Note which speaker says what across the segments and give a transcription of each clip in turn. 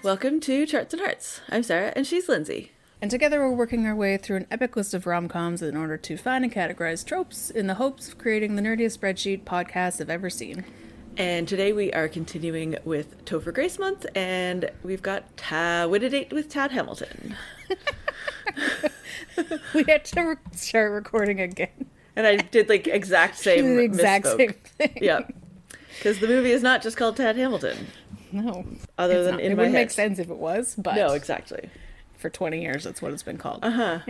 Speaker 1: Welcome to Charts and Hearts. I'm Sarah, and she's Lindsay.
Speaker 2: And together we're working our way through an epic list of rom-coms in order to find and categorize tropes in the hopes of creating the nerdiest spreadsheet podcast I've ever seen.
Speaker 1: And today we are continuing with Topher Grace month, and we've got Wit a Date with Tad Hamilton.
Speaker 2: We had to start recording again.
Speaker 1: And I did like exact same
Speaker 2: The exact
Speaker 1: misspoke.
Speaker 2: same thing.
Speaker 1: Yeah. Because the movie is not just called Tad Hamilton.
Speaker 2: No.
Speaker 1: Other than
Speaker 2: not.
Speaker 1: in
Speaker 2: it
Speaker 1: my
Speaker 2: wouldn't
Speaker 1: head.
Speaker 2: make sense if it was, but
Speaker 1: No, exactly.
Speaker 2: for 20 years that's what it's been called.
Speaker 1: Uh-huh.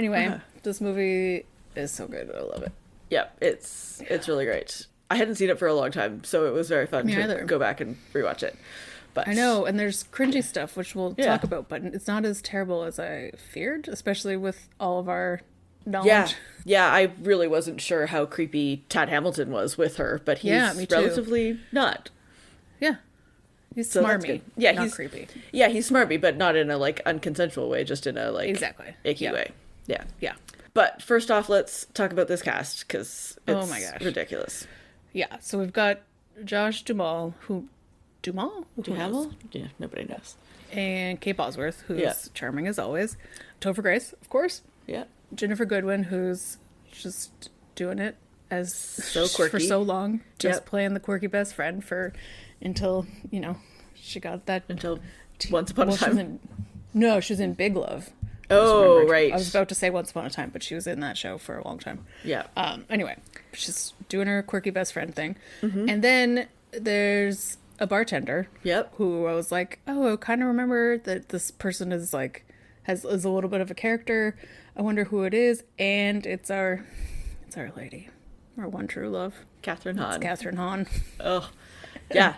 Speaker 2: This movie is so good. I love it.
Speaker 1: Yeah, it's really great. I hadn't seen it for a long time, so it was very fun
Speaker 2: Me
Speaker 1: to
Speaker 2: either.
Speaker 1: go back and rewatch it. But
Speaker 2: I know, and there's cringy stuff, which we'll
Speaker 1: Yeah.
Speaker 2: talk about, but it's not as terrible as I feared, especially with all of our knowledge.
Speaker 1: Yeah, I really wasn't sure how creepy Tad Hamilton was with her, but he's
Speaker 2: Yeah, me too.
Speaker 1: relatively not.
Speaker 2: Yeah. He's
Speaker 1: So that's
Speaker 2: smarmy.
Speaker 1: good. Yeah,
Speaker 2: not
Speaker 1: he's
Speaker 2: creepy.
Speaker 1: Yeah, he's smarmy, but not in a like unconsensual way, just in a like
Speaker 2: Exactly.
Speaker 1: icky
Speaker 2: Yeah.
Speaker 1: way. Yeah.
Speaker 2: Yeah.
Speaker 1: But first off, let's talk about this cast because it's
Speaker 2: Oh my gosh.
Speaker 1: ridiculous.
Speaker 2: Yeah, so we've got Josh Duhamel, Duhamel? Who knows?
Speaker 1: Hamill? Yeah, nobody knows.
Speaker 2: And Kate Bosworth, who's
Speaker 1: Yeah.
Speaker 2: charming as always. Topher Grace, of course.
Speaker 1: Yeah.
Speaker 2: Jennifer Goodwin, who's just doing it as
Speaker 1: So quirky.
Speaker 2: for so long, just
Speaker 1: Yep.
Speaker 2: playing the quirky best friend until she got that
Speaker 1: Until Once Upon a
Speaker 2: she was
Speaker 1: Time.
Speaker 2: she was in Big Love. I just
Speaker 1: Oh,
Speaker 2: remembered.
Speaker 1: right.
Speaker 2: I was about to say Once Upon a Time, but she was in that show for a long time.
Speaker 1: Yeah.
Speaker 2: Anyway, she's doing her quirky best friend thing.
Speaker 1: Mm-hmm.
Speaker 2: And then there's a bartender.
Speaker 1: Yep.
Speaker 2: Who I was like, oh, I kind of remember that this person is like, is a little bit of a character. I wonder who it is. And it's our lady, our one true love.
Speaker 1: Catherine Hahn.
Speaker 2: It's Catherine Hahn.
Speaker 1: Oh, yeah.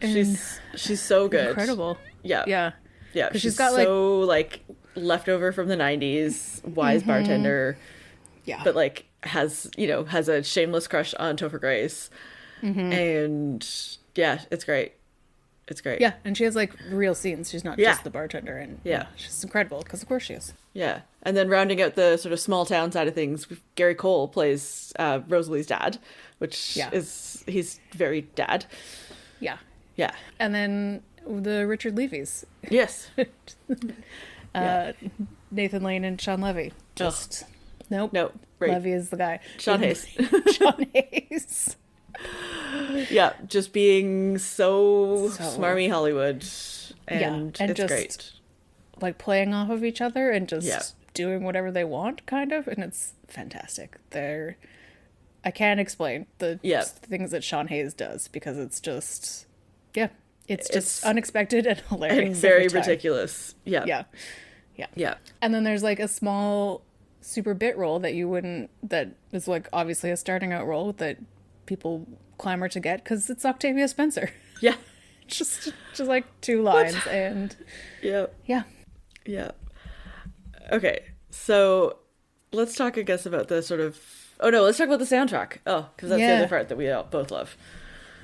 Speaker 1: She's so good.
Speaker 2: Incredible.
Speaker 1: Yeah.
Speaker 2: Yeah.
Speaker 1: Yeah,
Speaker 2: 'Cause
Speaker 1: she's
Speaker 2: she's got,
Speaker 1: so like leftover from the 90s, wise bartender,
Speaker 2: Yeah.
Speaker 1: but like has a shameless crush on Topher Grace. And yeah, it's great. It's great.
Speaker 2: Yeah. And she has like real scenes. She's not
Speaker 1: Yeah.
Speaker 2: just the bartender. And
Speaker 1: Yeah.
Speaker 2: she's incredible because of course she is.
Speaker 1: Yeah. And then rounding out the sort of small town side of things, Gary Cole plays Rosalie's dad, which
Speaker 2: Yeah.
Speaker 1: he's very dad.
Speaker 2: Yeah.
Speaker 1: Yeah.
Speaker 2: And then the Richard Levy's.
Speaker 1: Yes.
Speaker 2: Nathan Lane and Sean Levy. Just nope.
Speaker 1: No. Right.
Speaker 2: Levy is the guy.
Speaker 1: Sean Hayes.
Speaker 2: Sean Hayes.
Speaker 1: Yeah. Just being so
Speaker 2: So-
Speaker 1: smarmy Hollywood. And
Speaker 2: and
Speaker 1: it's
Speaker 2: just
Speaker 1: great.
Speaker 2: like playing off of each other and just
Speaker 1: Yeah.
Speaker 2: doing whatever they want, kind of, and it's fantastic. I can't explain the
Speaker 1: Yeah.
Speaker 2: things that Sean Hayes does because it's just it's
Speaker 1: It's-
Speaker 2: just unexpected and hilarious
Speaker 1: And very
Speaker 2: every time.
Speaker 1: ridiculous. Yeah.
Speaker 2: Yeah.
Speaker 1: Yeah.
Speaker 2: And then there's like a small super bit role that is like obviously a starting out role that people clamor to get because it's Octavia Spencer.
Speaker 1: Yeah.
Speaker 2: just like two lines and
Speaker 1: Yeah.
Speaker 2: yeah.
Speaker 1: Yeah. Okay. So let's talk, I guess, about the sort of. Oh no, let's talk about the soundtrack. Oh, because that's the
Speaker 2: Yeah.
Speaker 1: other part that we all both love.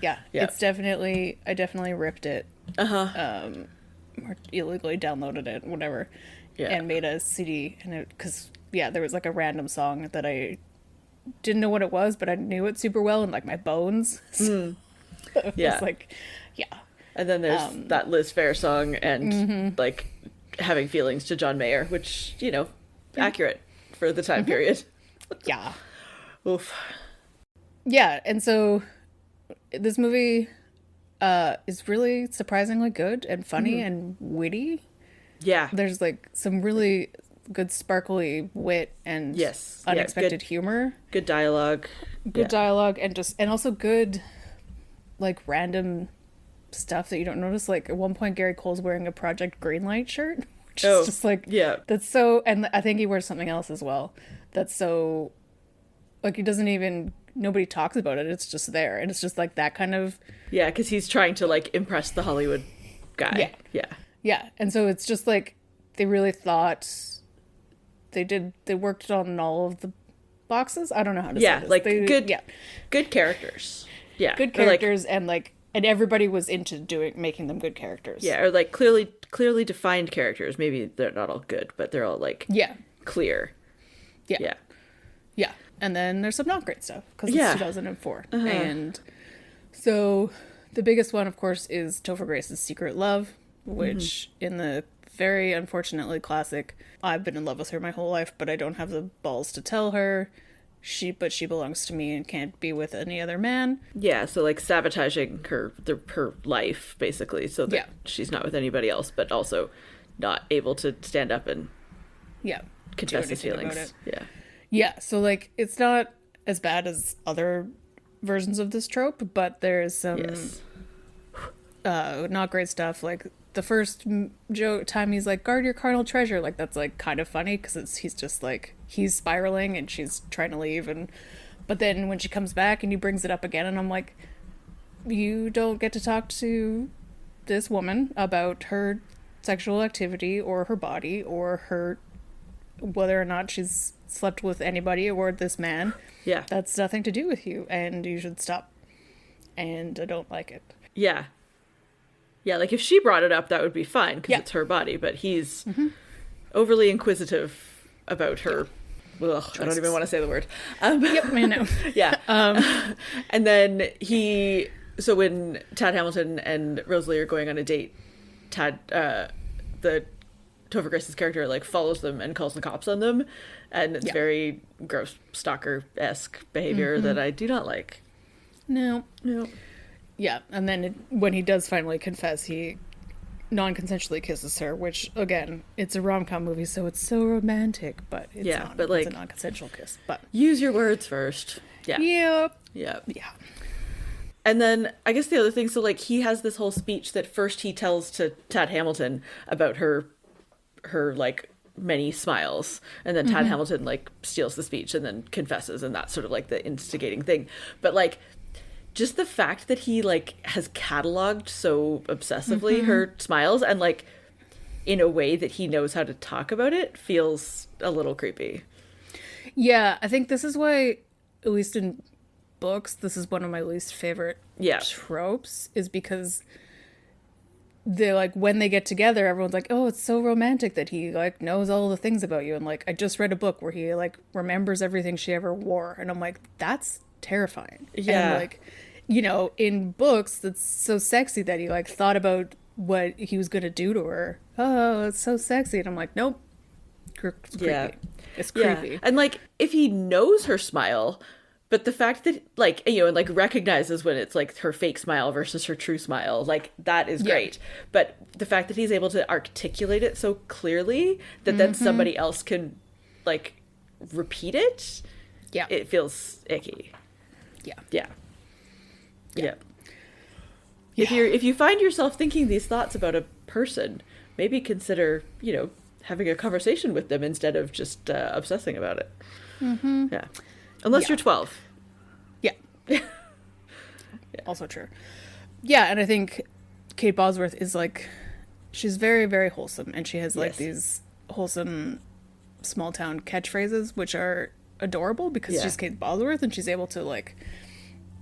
Speaker 2: Yeah.
Speaker 1: Yeah.
Speaker 2: It's definitely I definitely ripped it. Or illegally downloaded it, whatever.
Speaker 1: Yeah.
Speaker 2: And made a CD and because there was like a random song that I didn't know what it was, but I knew it super well in like my bones. So it
Speaker 1: Yeah.
Speaker 2: was like
Speaker 1: And then there's that Liz Phair song and like having feelings to John Mayer, which accurate for the time period.
Speaker 2: yeah.
Speaker 1: Oof.
Speaker 2: Yeah, and so this movie is really surprisingly good and funny and witty.
Speaker 1: Yeah.
Speaker 2: There's like some really good sparkly wit and
Speaker 1: Yes. Yeah,
Speaker 2: unexpected
Speaker 1: good-
Speaker 2: humor,
Speaker 1: Good dialogue.
Speaker 2: good dialogue, and also good like random stuff that you don't notice. Like at one point, Gary Cole's wearing a Project Greenlight shirt, which is just like that's so. And I think he wears something else as well. That's so like he doesn't even. Nobody talks about it. It's just there, and it's just like that kind of.
Speaker 1: Yeah, because he's trying to like impress the Hollywood guy.
Speaker 2: Yeah.
Speaker 1: Yeah.
Speaker 2: Yeah, and so it's just like they really thought they worked on all of the boxes. I don't know how to say this.
Speaker 1: Like
Speaker 2: They-
Speaker 1: good.
Speaker 2: yeah,
Speaker 1: Good characters. Yeah.
Speaker 2: good
Speaker 1: Or, like,
Speaker 2: characters and everybody was into making them good characters.
Speaker 1: yeah, or like clearly defined characters. Maybe they're not all good, but they're all like
Speaker 2: Yeah.
Speaker 1: clear.
Speaker 2: Yeah.
Speaker 1: Yeah.
Speaker 2: Yeah. And then there's some not great stuff because
Speaker 1: Yeah.
Speaker 2: it's 2004. And so the biggest one, of course, is Topher Grace's secret love, which in the very unfortunately classic, I've been in love with her my whole life, but I don't have the balls to tell her. But she belongs to me and can't be with any other man.
Speaker 1: Yeah, so like sabotaging her life basically, so that she's not with anybody else, but also not able to stand up and confess his feelings.
Speaker 2: Yeah. So like it's not as bad as other versions of this trope, but there's some not great stuff. Like the first time he's like, guard your carnal treasure, like that's like kind of funny because he's just like, he's spiraling and she's trying to leave, but then when she comes back and he brings it up again, and I'm like, you don't get to talk to this woman about her sexual activity or her body or her whether or not she's slept with anybody or this man.
Speaker 1: Yeah,
Speaker 2: that's nothing to do with you, and you should stop. And I don't like it.
Speaker 1: Yeah, like if she brought it up, that would be fine because it's her body. But he's overly inquisitive about her. Ugh, I don't even want to say the word.
Speaker 2: I know.
Speaker 1: Yeah. And then so when Tad Hamilton and Rosalie are going on a date, the Topher Grace's character like follows them and calls the cops on them, and it's very gross stalker-esque behavior that I do not like.
Speaker 2: No. Yeah, and then when he does finally confess, he non-consensually kisses her, which, again, it's a rom-com movie, so it's so romantic, but it's not. But like, it's a non-consensual kiss. But
Speaker 1: use your words first. Yeah. And then, I guess the other thing, so, like, he has this whole speech that first he tells to Tad Hamilton about her like, many smiles, and then Tad Hamilton, like, steals the speech and then confesses, and that's sort of, like, the instigating thing. But, like, just the fact that he like has cataloged so obsessively her smiles and like in a way that he knows how to talk about it feels a little creepy.
Speaker 2: Yeah, I think this is why, at least in books, this is one of my least favorite tropes, is because they're like, when they get together, everyone's like, oh, it's so romantic that he like knows all the things about you. And like, I just read a book where he like remembers everything she ever wore, and I'm like, that's terrifying. And like, you know, in books that's so sexy that he like thought about what he was gonna do to her. Oh, it's so sexy. And I'm like, nope, it's creepy. It's creepy.
Speaker 1: And like, if he knows her smile, but the fact that like, you know, and like recognizes when it's like her fake smile versus her true smile, like that is great. But the fact that he's able to articulate it so clearly that then somebody else can like repeat it, it feels icky. Yeah. If you find yourself thinking these thoughts about a person, maybe consider, you know, having a conversation with them instead of just obsessing about it. Yeah. Unless you're 12.
Speaker 2: Yeah. Also true. Yeah, and I think Kate Bosworth is like, she's very, very wholesome, and she has like these wholesome small town catchphrases, which are adorable because she's Kate Bosworth and she's able to like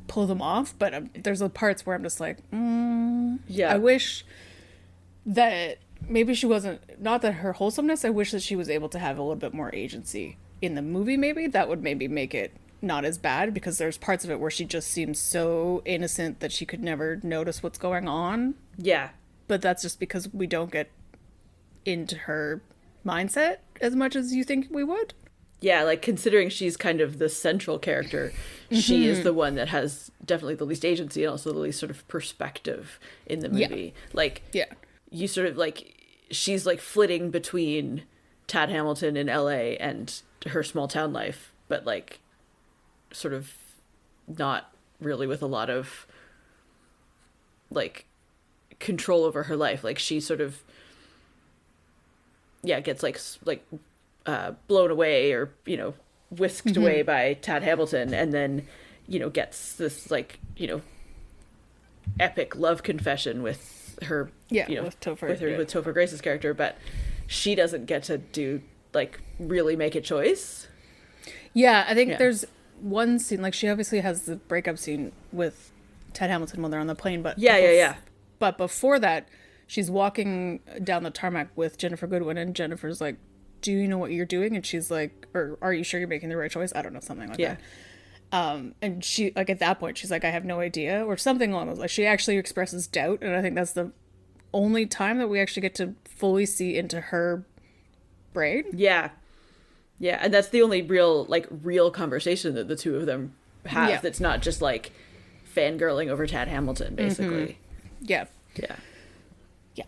Speaker 2: pull them off, but there's parts where I'm just like, I wish that maybe she wasn't, not that her wholesomeness, I wish that she was able to have a little bit more agency in the movie. Maybe that would maybe make it not as bad, because there's parts of it where she just seems so innocent that she could never notice what's going on. But that's just because we don't get into her mindset as much as you think we would.
Speaker 1: Yeah, like considering she's kind of the central character, she is the one that has definitely the least agency and also the least sort of perspective in the movie. Like, you sort of like, she's like flitting between Tad Hamilton in LA and her small town life, but like sort of not really with a lot of like control over her life. Like she sort of gets like blown away or, you know, whisked away by Tad Hamilton, and then, you know, gets this like, you know, epic love confession with her, you know, with Topher Grace's character, but she doesn't get to do like really make a choice.
Speaker 2: I think there's one scene, like she obviously has the breakup scene with Tad Hamilton when they're on the plane, but but before that she's walking down the tarmac with Jennifer Goodwin, and Jennifer's like, do you know what you're doing? And she's like, or are you sure you're making the right choice? I don't know, something like that. And she, like, at that point, she's like, I have no idea, or something along those lines. She actually expresses doubt, and I think that's the only time that we actually get to fully see into her brain.
Speaker 1: Yeah. Yeah, and that's the only real conversation that the two of them have. Yeah. That's not just like fangirling over Tad Hamilton, basically.
Speaker 2: Yeah.
Speaker 1: Yeah.
Speaker 2: Yeah.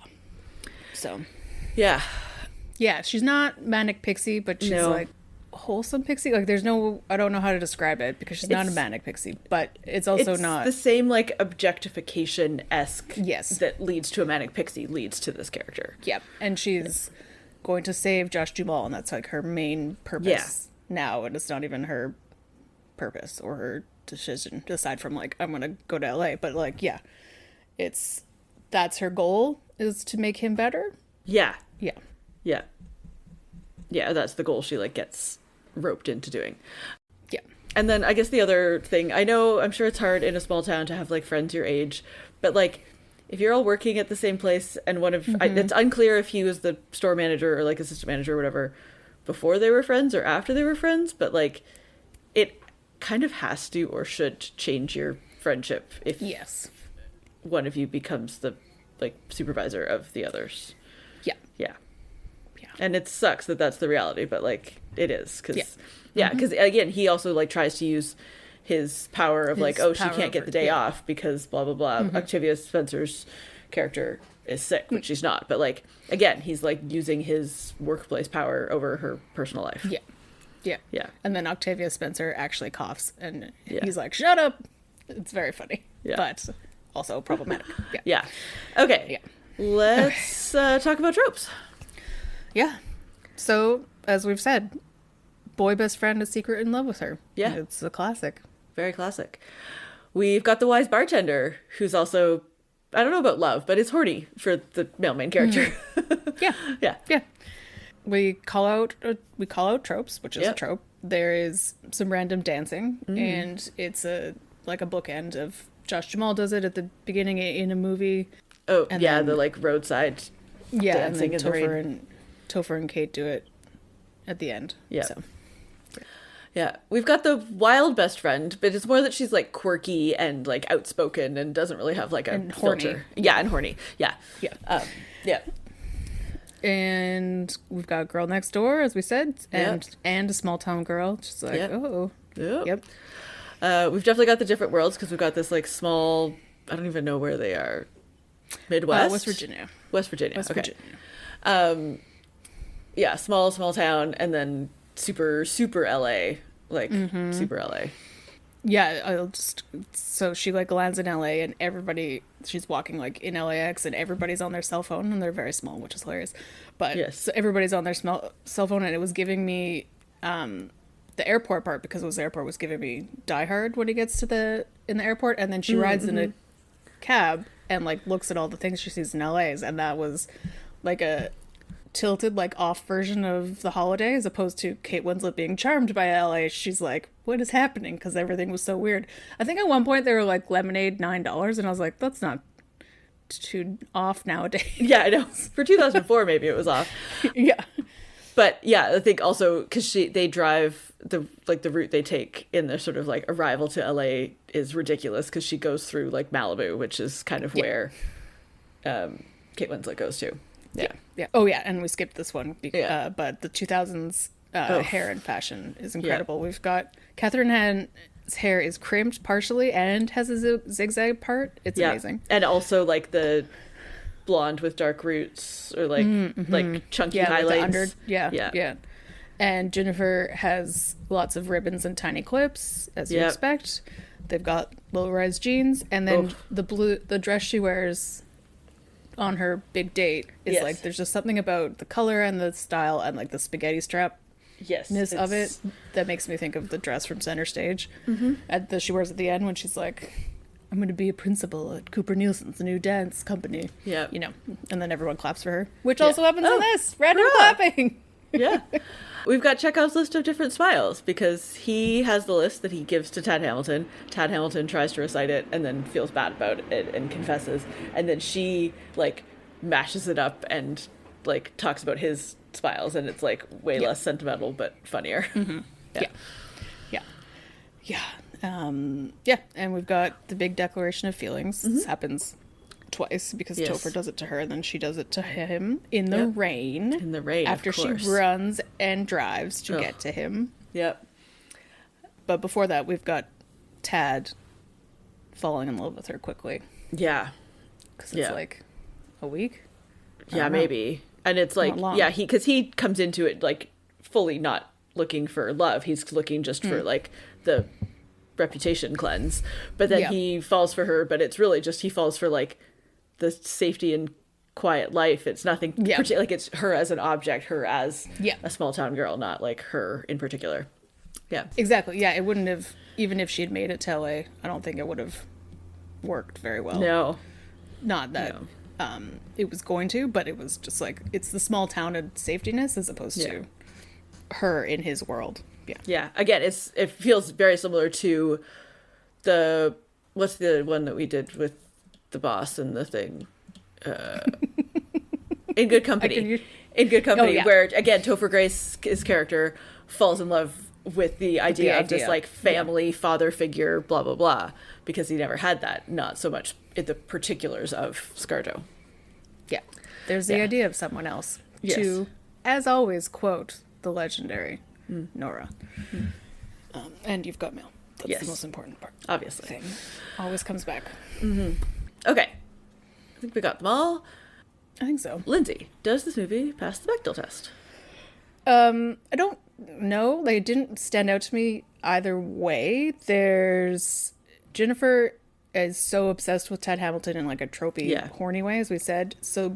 Speaker 2: So.
Speaker 1: Yeah.
Speaker 2: Yeah, she's not manic pixie, but she's like wholesome pixie. Like there's no, I don't know how to describe it because she's not a manic pixie, but it's also not
Speaker 1: the same like objectification-esque
Speaker 2: yes
Speaker 1: that leads to a manic pixie leads to this character.
Speaker 2: Yep. And she's going to save Josh Duhamel, and that's like her main purpose now, and it's not even her purpose or her decision aside from like I'm gonna go to LA, but like that's her goal, is to make him better. Yeah That's the goal she like gets roped into doing. Yeah. And then I guess the other thing, I'm sure it's hard in a small town to have like friends your age, but like if you're all working at the same place and one of it's unclear if he was the store manager or like assistant manager or whatever before they were friends or after they were friends, but like it kind of has to or should change your friendship if one of you becomes the like supervisor of the others. Yeah. And it sucks that that's the reality, but like it is because again he also like tries to use his power of like, oh, she can't get the day off because blah blah blah. Octavia Spencer's character is sick, which she's not, but like again he's like using his workplace power over her personal life. Yeah. And then Octavia Spencer actually coughs and he's like, shut up. It's very funny, but also problematic. Okay. Let's talk about tropes. Yeah. So, as we've said, boy best friend is secret in love with her. Yeah. It's a classic. Very classic. We've got the wise bartender who's also, I don't know about love, but is horny for the male main character. Yeah. We call out tropes, which is a trope. There is some random dancing, and it's a bookend of Josh Duhamel does it at the beginning in a movie. Oh, and then, the like roadside dancing in the rain. Topher and Kate do it at the end. Yeah. So. Yeah. We've got the wild best friend, but it's more that she's like quirky and like outspoken and doesn't really have like a filter. Horny. Yeah, and horny. Yeah. Yeah. And we've got Girl Next Door, as we said, and a small town girl. She's like, oh. Yep. We've definitely got the different worlds because we've got this like small, I don't even know where they are. Midwest? West Virginia. Okay. Yeah, small town, and then super LA, like super LA. Yeah, so she like lands in LA, and she's walking like in LAX, and everybody's on their cell phone, and they're very small, which is hilarious. But so everybody's on their cell phone, and it was giving me the airport part because the airport was giving me Die Hard when he gets in the airport, and then she rides in a cab and like looks at all the things she sees in LA's, and that was like a tilted like off version of The Holiday, as opposed to Kate Winslet being charmed by LA. She's like, what is happening? Because everything was so weird. I think at one point they were like lemonade $9, and I was like, that's not too off nowadays. Yeah, I know. For 2004 maybe it was off. Yeah. But yeah, I think also because they drive the route they take in their sort of like arrival to LA is ridiculous because she goes through like Malibu, which is kind of where Kate Winslet goes to. Yeah. Oh yeah, and we skipped this one, but the 2000s hair and fashion is incredible. Yeah. We've got Catherine Hahn's hair is crimped partially and has a zigzag part. It's amazing. And also like the blonde with dark roots or like like chunky highlights. Yeah. And Jennifer has lots of ribbons and tiny clips, as you expect. They've got low-rise jeans, and then the dress she wears on her big date is like, there's just something about the color and the style and like the spaghetti strap-ness of it that makes me think of the dress from Center Stage that she wears at the end when she's like, I'm going to be a principal at Cooper Nielsen's new dance company. Yeah. You know, and then everyone claps for her, which also happens in this. Random clapping. Yeah. We've got Chekhov's list of different smiles because he has the list that he gives to Tad Hamilton. Tad Hamilton tries to recite it and then feels bad about it and confesses. And then she like mashes it up and like talks about his smiles, and it's like way less sentimental but funnier. Yeah. And we've got the big declaration of feelings. This happens twice because Topher does it to her and then she does it to him in the rain.
Speaker 1: In the rain,
Speaker 2: after she runs and drives to get to him.
Speaker 1: Yep.
Speaker 2: But before that, we've got Tad falling in love with her quickly.
Speaker 1: Yeah.
Speaker 2: Because it's like a week?
Speaker 1: Yeah, maybe. And it's like, because he comes into it like fully not looking for love. He's looking just for like the reputation cleanse. But then he falls for her, but it's really just he falls for like the safety and quiet life. It's nothing like it's her as an object, her as a small town girl, not like her in particular. Yeah.
Speaker 2: Exactly. Yeah, it wouldn't have, even if she had made it to LA, I don't think it would have worked very well.
Speaker 1: No.
Speaker 2: Not that it was going to, but it was just like, it's the small town and safetyness as opposed to her in his world. Yeah. Yeah.
Speaker 1: Again, it feels very similar to what's the one that we did with the boss and the thing? In Good Company. In Good Company, where, again, Topher Grace's character falls in love with the idea of this, like, family father figure, blah, blah, blah, because he never had that. Not so much in the particulars of ScarJo.
Speaker 2: Yeah. There's the idea of someone else. Yes. To, as always, quote the legendary Nora. And you've got mail. That's the most important part.
Speaker 1: Obviously.
Speaker 2: Thing. Always comes back.
Speaker 1: Okay. I think we got them all.
Speaker 2: I think so.
Speaker 1: Lindsay, does this movie pass the Bechdel test?
Speaker 2: I don't know. They didn't stand out to me either way. There's... Jennifer is so obsessed with Ted Hamilton in like a tropey, horny way, as we said. So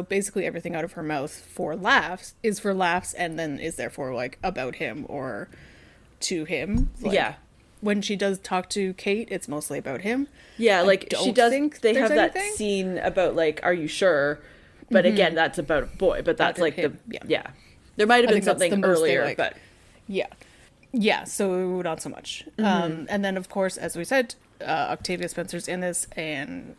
Speaker 2: basically everything out of her mouth for laughs is for laughs and then is therefore like about him or to him. Like, when she does talk to Kate, it's mostly about him. Yeah, like she does. They have that scene about like, "Are you sure?" But again, that's about a boy. But that's like him. There might have been something earlier, but yeah. So not so much. And then of course, as we said, Octavia Spencer's in this, and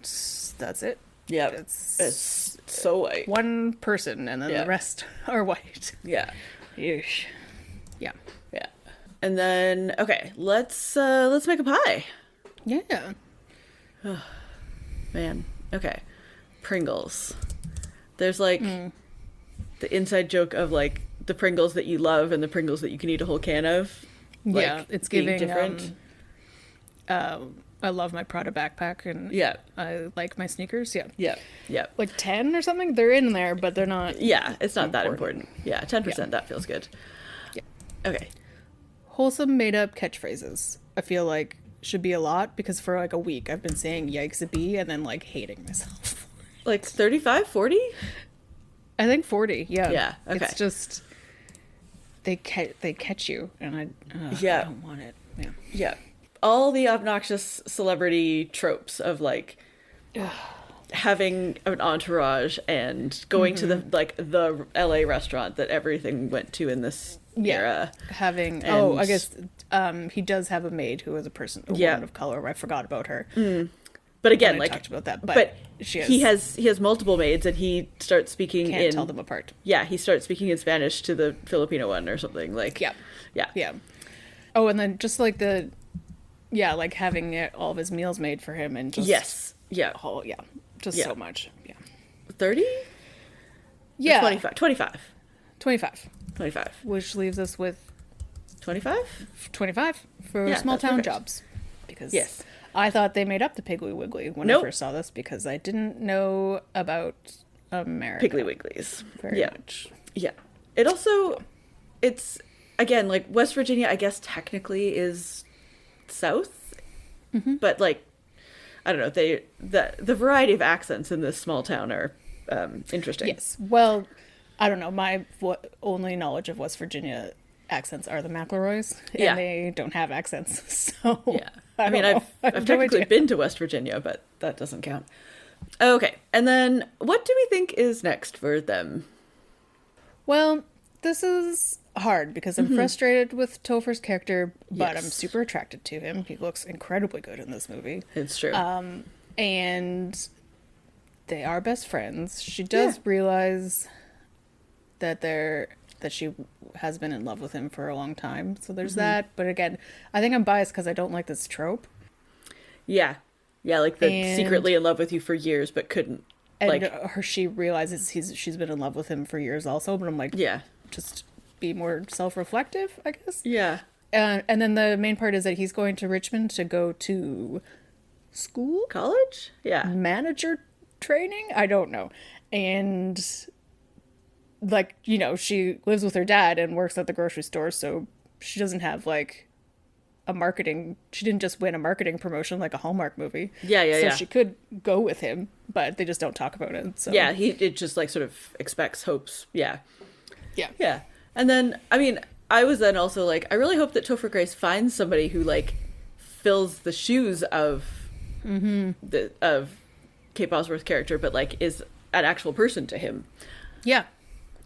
Speaker 2: that's it.
Speaker 1: Yeah, it's so white.
Speaker 2: One person, and then the rest are white.
Speaker 1: Yeah.
Speaker 2: Yeesh. Yeah.
Speaker 1: Yeah. And then, okay, let's make a pie.
Speaker 2: Yeah.
Speaker 1: Oh, man. Okay. Pringles. There's like the inside joke of like the Pringles that you love and the Pringles that you can eat a whole can of. Like,
Speaker 2: it's giving different. I love my Prada backpack and I like my sneakers. Yeah. Like 10 or something. They're in there, but they're not.
Speaker 1: Yeah, it's not that important. Yeah, 10%. That feels good.
Speaker 2: Yeah.
Speaker 1: Okay.
Speaker 2: Wholesome made up catchphrases. I feel like should be a lot because for like a week I've been saying yikes a bee and then like hating myself.
Speaker 1: Like 35, 40?
Speaker 2: I think 40. Yeah.
Speaker 1: Yeah. Okay.
Speaker 2: It's just they catch you and I don't want it. Yeah.
Speaker 1: Yeah. All the obnoxious celebrity tropes of like having an entourage and going to the LA restaurant that everything went to in this era.
Speaker 2: Having I guess he does have a maid who is a woman of color. I forgot about her.
Speaker 1: But again, like
Speaker 2: talked about that,
Speaker 1: but he has multiple maids and he starts speaking
Speaker 2: can't tell them apart.
Speaker 1: Yeah, he starts speaking in Spanish to the Filipino one or something like. Yeah.
Speaker 2: Oh, and then just like like having all of his meals made for him and just so much.
Speaker 1: 30?
Speaker 2: Yeah.
Speaker 1: 25.
Speaker 2: Which leaves us with
Speaker 1: 25
Speaker 2: for small town jobs. Because I thought they made up the Piggly Wiggly when I first saw this because I didn't know about America.
Speaker 1: Piggly Wigglies.
Speaker 2: Very much.
Speaker 1: Yeah. It also, it's, again, like West Virginia, I guess technically is south, but like, I don't know, the variety of accents in this small town are interesting.
Speaker 2: Yes. Well, I don't know. My only knowledge of West Virginia accents are the McElroys, and they don't have accents. So
Speaker 1: I mean, I've technically been to West Virginia, but that doesn't count. Okay, and then what do we think is next for them?
Speaker 2: Well, this is hard because I'm frustrated with Topher's character, but I'm super attracted to him. He looks incredibly good in this movie.
Speaker 1: It's true.
Speaker 2: And they are best friends. She does realize that she has been in love with him for a long time. So there's that. But again, I think I'm biased because I don't like this trope.
Speaker 1: Yeah. Yeah, like secretly in love with you for years, but couldn't.
Speaker 2: And she realizes she's been in love with him for years also, but I'm like,
Speaker 1: yeah,
Speaker 2: just be more self-reflective, I guess.
Speaker 1: Yeah.
Speaker 2: And then the main part is that he's going to Richmond to go to school?
Speaker 1: College? Yeah.
Speaker 2: Manager training? I don't know. And like, you know, she lives with her dad and works at the grocery store, so she doesn't have like she didn't just win a marketing promotion like a Hallmark movie. So she could go with him, but they just don't talk about it. So
Speaker 1: yeah, it just like sort of expects, hopes. Yeah.
Speaker 2: Yeah.
Speaker 1: And then, I mean, I was then also like, I really hope that Topher Grace finds somebody who like fills the shoes of of Kate Bosworth's character, but like is an actual person to him.
Speaker 2: Yeah.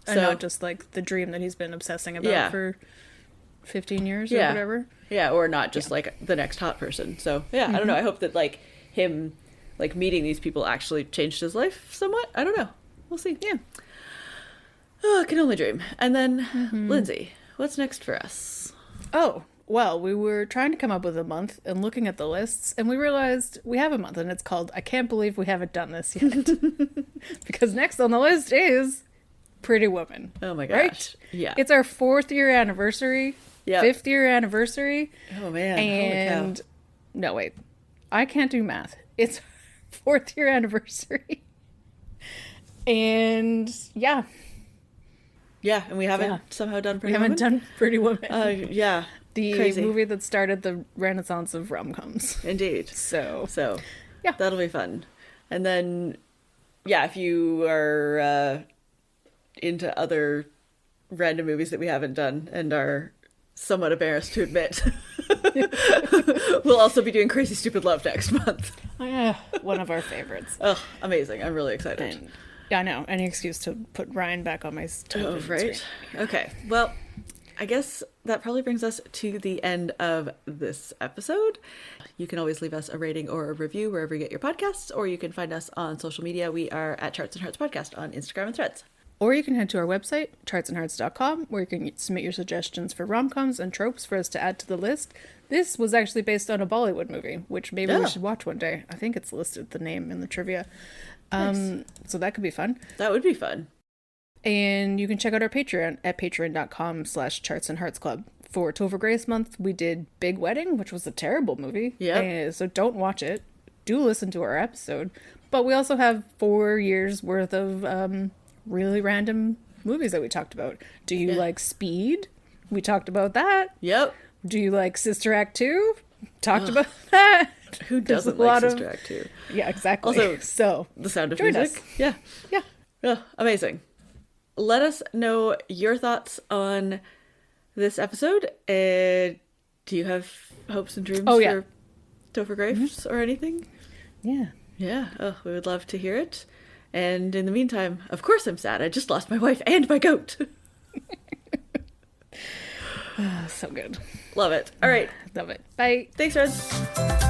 Speaker 2: And not just like the dream that he's been obsessing about for 15 years or whatever.
Speaker 1: Yeah, or not just like the next hot person. So yeah, I don't know. I hope that like him like meeting these people actually changed his life somewhat. I don't know. We'll see.
Speaker 2: Yeah.
Speaker 1: Oh, I can only dream. And then Lindsay, what's next for us?
Speaker 2: Oh, well, we were trying to come up with a month and looking at the lists, and we realized we have a month, and it's called I Can't Believe We Haven't Done This Yet. Because next on the list is Pretty Woman.
Speaker 1: Oh my gosh. Right? Yeah.
Speaker 2: It's our 4th year anniversary. Yeah. 5th year anniversary.
Speaker 1: Oh man.
Speaker 2: And no, wait. I can't do math. It's 4th year anniversary. And yeah.
Speaker 1: Yeah, and we haven't somehow done Pretty
Speaker 2: Woman.
Speaker 1: We haven't
Speaker 2: done Pretty Woman.
Speaker 1: Yeah.
Speaker 2: The
Speaker 1: Crazy.
Speaker 2: movie that started the renaissance of rom-coms.
Speaker 1: Indeed.
Speaker 2: So
Speaker 1: yeah, that'll be fun. And then, yeah, if you are into other random movies that we haven't done and are somewhat embarrassed to admit, we'll also be doing Crazy Stupid Love next month.
Speaker 2: Oh, yeah, one of our favorites.
Speaker 1: Oh, amazing. I'm really excited.
Speaker 2: And, yeah, I know. Any excuse to put Ryan back on my television
Speaker 1: right?
Speaker 2: screen.
Speaker 1: Okay. Well, I guess that probably brings us to the end of this episode. You can always leave us a rating or a review wherever you get your podcasts, or you can find us on social media. We are at Charts and Hearts Podcast on Instagram and Threads.
Speaker 2: Or you can head to our website, chartsandhearts.com, where you can submit your suggestions for rom-coms and tropes for us to add to the list. This was actually based on a Bollywood movie, which maybe we should watch one day. I think it's listed, the name in the trivia. Nice. So that could be fun.
Speaker 1: That would be fun.
Speaker 2: And you can check out our Patreon at patreon.com/chartsandheartsclub. For Topher Grace month, we did Big Wedding, which was a terrible movie.
Speaker 1: Yeah.
Speaker 2: So don't watch it. Do listen to our episode. But we also have 4 years worth of really random movies that we talked about. Do you like Speed? We talked about that.
Speaker 1: Yep.
Speaker 2: Do you like Sister Act 2? Talked about that.
Speaker 1: Who doesn't like Sister Act 2?
Speaker 2: Yeah, exactly.
Speaker 1: Also,
Speaker 2: so
Speaker 1: The Sound of Music.
Speaker 2: Us.
Speaker 1: Yeah.
Speaker 2: Yeah.
Speaker 1: Amazing. Let us know your thoughts on this episode. Do you have hopes and dreams for Topher Grace or anything?
Speaker 2: Yeah.
Speaker 1: Yeah. Oh, we would love to hear it. And in the meantime, of course I'm sad. I just lost my wife and my goat.
Speaker 2: So good.
Speaker 1: Love it. All right.
Speaker 2: Love it. Bye.
Speaker 1: Thanks, friends.